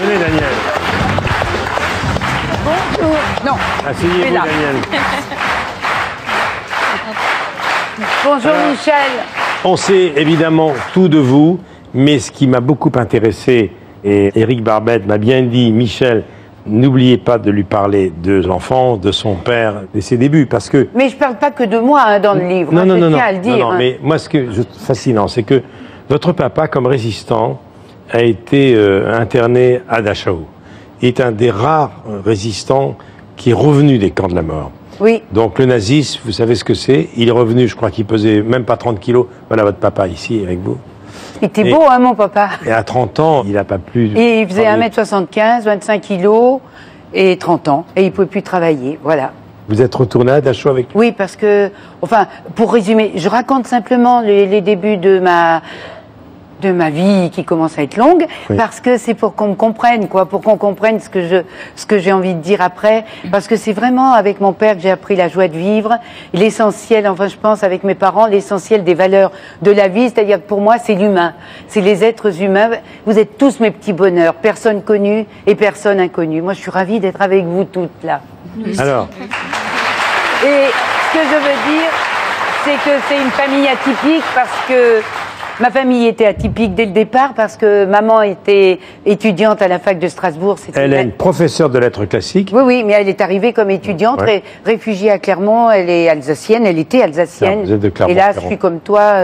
Venez, Daniel. Bonjour. Non. Asseyez-vous, Daniel. Bonjour, Michel. On sait évidemment tout de vous, mais ce qui m'a beaucoup intéressé, et Éric Barbet m'a bien dit, Michel, n'oubliez pas de lui parler de l'enfant, de son père, de ses débuts, parce que... Mais je ne parle pas que de moi dans le livre, Non, je non, tiens à le dire. non, mais moi, ce que je fascinant, c'est que votre papa, comme résistant, a été interné à Dachau. Il est un des rares résistants qui est revenu des camps de la mort. Oui. Donc le nazisme, vous savez ce que c'est. Il est revenu, je crois qu'il pesait même pas 30 kilos. Voilà votre papa ici avec vous. Il était beau, hein, mon papa. Et à 30 ans, il n'a pas pu... Et il faisait 1m75, 25 kilos et 30 ans. Et il ne pouvait plus travailler, voilà. Vous êtes retourné à Dachau avec lui? Oui, parce que, enfin, pour résumer, je raconte simplement les débuts de ma vie qui commence à être longue, oui. Parce que c'est pour qu'on me comprenne, quoi, pour qu'on comprenne ce que j'ai envie de dire après, parce que c'est vraiment avec mon père que j'ai appris la joie de vivre, l'essentiel, enfin je pense avec mes parents, l'essentiel des valeurs de la vie, c'est-à-dire que pour moi c'est l'humain, c'est les êtres humains, vous êtes tous mes petits bonheurs, personne connue et personne inconnue. Moi je suis ravie d'être avec vous toutes là. Alors. Et ce que je veux dire, c'est que c'est une famille atypique parce que ma famille était atypique dès le départ parce que maman était étudiante à la fac de Strasbourg. Elle est une professeure de lettres classiques. Oui, oui, mais elle est arrivée comme étudiante, réfugiée à Clermont. Elle est alsacienne, elle était alsacienne. Vous êtes de Clermont. Et là, je suis comme toi,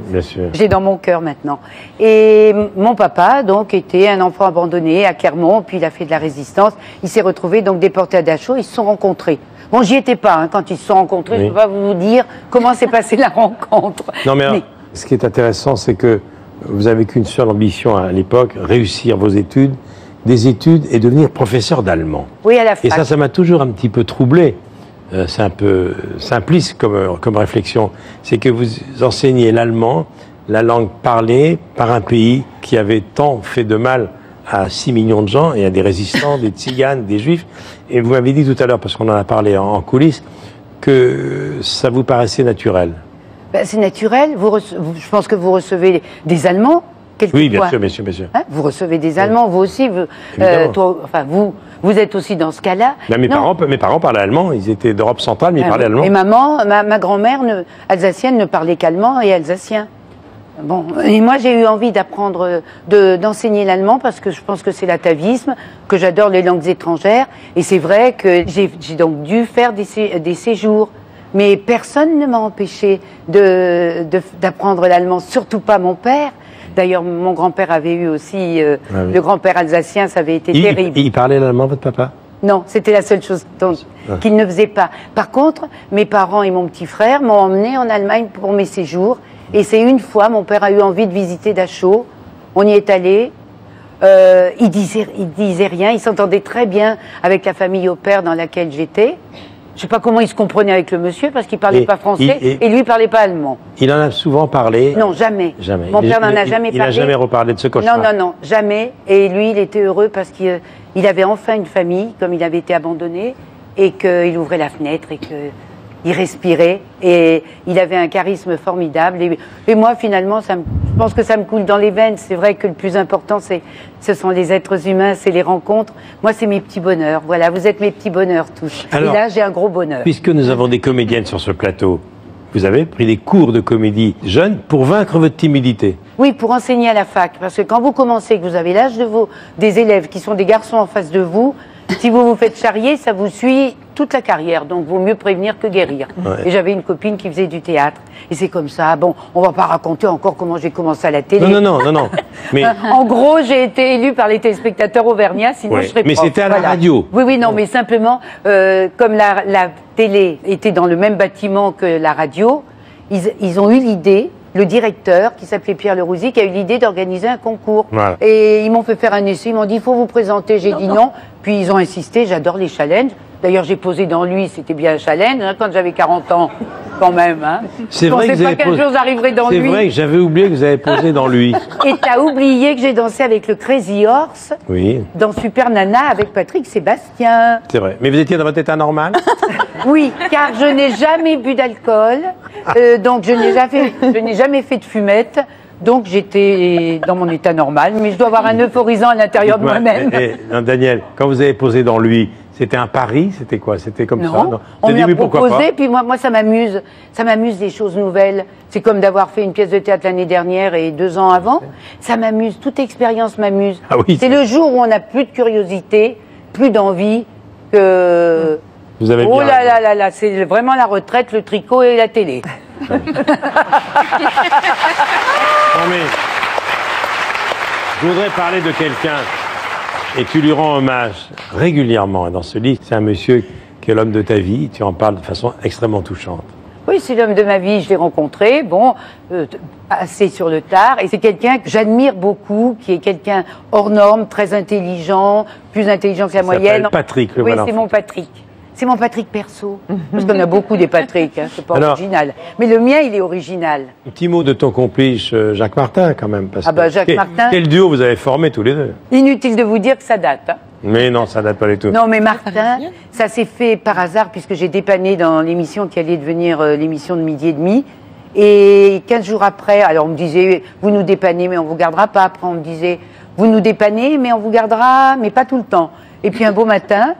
bien sûr. J'ai dans mon cœur maintenant. Et mon papa, donc, était un enfant abandonné à Clermont, puis il a fait de la résistance. Il s'est retrouvé donc déporté à Dachau, ils se sont rencontrés. Bon, j'y étais pas, hein, quand ils se sont rencontrés, oui. Je ne peux pas vous dire comment s'est passée la rencontre. Non, mais... Ce qui est intéressant, c'est que vous avez qu'une seule ambition à l'époque, réussir vos études, des études et devenir professeur d'allemand. Oui, à la fac. Et ça m'a toujours un petit peu troublé. C'est un peu simpliste comme réflexion. C'est que vous enseignez l'allemand, la langue parlée par un pays qui avait tant fait de mal à 6 millions de gens et à des résistants, des tziganes, des juifs. Et vous m'avez dit tout à l'heure, parce qu'on en a parlé en coulisses, que ça vous paraissait naturel. Ben, c'est naturel. Je pense que vous recevez des Allemands. Oui, bien sûr, bien sûr, bien sûr. Hein, vous recevez des Allemands, vous aussi. Vous êtes aussi dans ce cas-là. Mes parents parlaient allemand. Ils étaient d'Europe centrale, mais ils parlaient allemand. Et ma grand-mère alsacienne ne parlait qu'allemand et alsacien. Bon, et moi j'ai eu envie d'apprendre, d'enseigner l'allemand parce que je pense que c'est l'atavisme, que j'adore les langues étrangères. Et c'est vrai que j'ai donc dû faire des séjours. Mais personne ne m'a empêché d'apprendre l'allemand, surtout pas mon père. D'ailleurs, mon grand-père avait eu aussi, le grand-père alsacien, ça avait été terrible. Il parlait l'allemand, votre papa? Non, c'était la seule chose qu'il ne faisait pas. Par contre, mes parents et mon petit frère m'ont emmené en Allemagne pour mes séjours. Et c'est une fois, mon père a eu envie de visiter Dachau. On y est allé. Il disait rien. Il s'entendait très bien avec la famille au père dans laquelle j'étais. Je ne sais pas comment il se comprenait avec le monsieur, parce qu'il ne parlait pas français, et lui ne parlait pas allemand. Il en a souvent parlé? Non, jamais. Jamais. Mon père n'en a jamais parlé. Il n'a jamais reparlé de ce cauchemar? Non, non, non, jamais. Et lui, il était heureux parce qu'il avait enfin une famille, comme il avait été abandonné, et qu'il ouvrait la fenêtre, et qu'il respirait, et il avait un charisme formidable. Et moi, finalement, je pense que ça me coule dans les veines. C'est vrai que le plus important, ce sont les êtres humains, c'est les rencontres. Moi, c'est mes petits bonheurs. Voilà, vous êtes mes petits bonheurs tous. Alors, et là, j'ai un gros bonheur. Puisque nous avons des comédiennes sur ce plateau, vous avez pris des cours de comédie jeune pour vaincre votre timidité? Oui, pour enseigner à la fac. Parce que quand vous commencez, que vous avez l'âge des élèves qui sont des garçons en face de vous, si vous vous faites charrier, ça vous suit toute la carrière. Donc, vaut mieux prévenir que guérir. Ouais. Et j'avais une copine qui faisait du théâtre. Et c'est comme ça. Bon, on va pas raconter encore comment j'ai commencé à la télé. Non. Mais... en gros, j'ai été élue par les téléspectateurs auvergnats, sinon je serais prof. Mais c'était à la radio. Oui, non, mais simplement, comme la télé était dans le même bâtiment que la radio, ils ont eu l'idée, le directeur, qui s'appelait Pierre Lerouzy, qui a eu l'idée d'organiser un concours. Voilà. Et ils m'ont fait faire un essai, ils m'ont dit, il faut vous présenter. J'ai dit non. Puis ils ont insisté, j'adore les challenges. D'ailleurs, j'ai posé dans lui, c'était bien un challenge, hein, quand j'avais 40 ans, quand même. Hein. C'est vrai que je pensais pas qu'un jour j'arriverais dans lui. C'est vrai que j'avais oublié que vous avez posé dans lui. Et t'as oublié que j'ai dansé avec le Crazy Horse, dans Super Nana, avec Patrick Sébastien. C'est vrai. Mais vous étiez dans votre état normal? Oui, car je n'ai jamais bu d'alcool, donc je n'ai jamais fait de fumette. Donc j'étais dans mon état normal, mais je dois avoir un euphorisant à l'intérieur de moi-même. Non, Daniel, quand vous avez posé dans lui, c'était un pari? C'était quoi? C'était comme ça? Non, on me l'a proposé, puis moi ça m'amuse. Ça m'amuse des choses nouvelles. C'est comme d'avoir fait une pièce de théâtre l'année dernière et 2 ans avant. Ça m'amuse, toute expérience m'amuse. Ah oui, c'est le jour où on n'a plus de curiosité, plus d'envie, que... Vous avez oh bien là là là là, c'est vraiment la retraite, le tricot et la télé. Non mais, je voudrais parler de quelqu'un, et tu lui rends hommage régulièrement dans ce livre. C'est un monsieur qui est l'homme de ta vie, tu en parles de façon extrêmement touchante. Oui, c'est l'homme de ma vie, je l'ai rencontré, bon, assez sur le tard, et c'est quelqu'un que j'admire beaucoup, qui est quelqu'un hors norme, très intelligent, plus intelligent que la moyenne. Patrick, le Oui, voilà. c'est mon Patrick. C'est mon Patrick perso. Parce qu'on a beaucoup des Patrick, hein, c'est pas Alors, original. Mais le mien, il est original. Un petit mot de ton complice Jacques Martin, quand même. Parce Ah bah, Jacques Martin. Quel duo vous avez formé tous les deux? Inutile de vous dire que ça date. Hein. Mais non, ça date pas du tout. Non, mais Martin, ça s'est fait par hasard, puisque j'ai dépanné dans l'émission qui allait devenir l'émission de 12h30. Et 15 jours après, alors on me disait, vous nous dépannez, mais on vous gardera pas. Après, on me disait, vous nous dépannez, mais on vous gardera, mais pas tout le temps. Et puis un beau matin,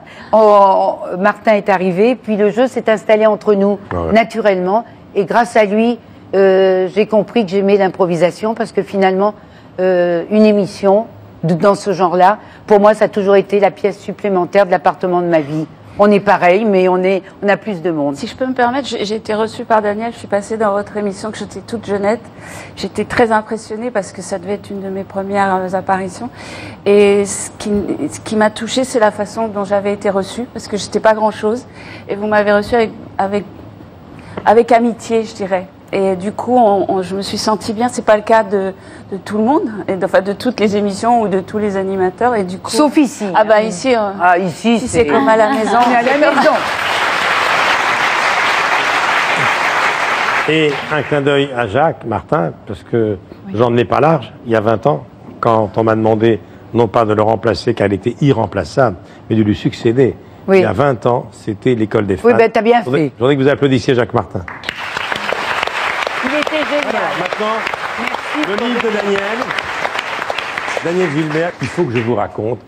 Martin est arrivé, puis le jeu s'est installé entre nous, naturellement. Et grâce à lui, j'ai compris que j'aimais l'improvisation, parce que finalement, une émission dans ce genre-là, pour moi, ça a toujours été la pièce supplémentaire de l'appartement de ma vie. On est pareil, mais on a plus de monde. Si je peux me permettre, j'ai été reçue par Daniel, je suis passée dans votre émission, que j'étais toute jeunette. J'étais très impressionnée parce que ça devait être une de mes premières apparitions. Et ce qui m'a touchée, c'est la façon dont j'avais été reçue, parce que j'étais pas grand-chose. Et vous m'avez reçue avec amitié, je dirais. Et du coup, je me suis sentie bien. C'est pas le cas de tout le monde, enfin de toutes les émissions ou de tous les animateurs. Et du coup, sauf ici. Ah bah ici, ici c'est comme à la maison. On est à la maison. Et un clin d'œil à Jacques Martin, parce que j'en ai pas large. Il y a 20 ans, quand on m'a demandé non pas de le remplacer, car il était irremplaçable, mais de lui succéder. Oui. Il y a 20 ans, c'était l'école des femmes. Oui, ben t'as bien fait. Je voudrais que vous applaudissiez Jacques Martin. Il était génial. Alors, maintenant, le livre de Daniel Gilbert, il faut que je vous raconte.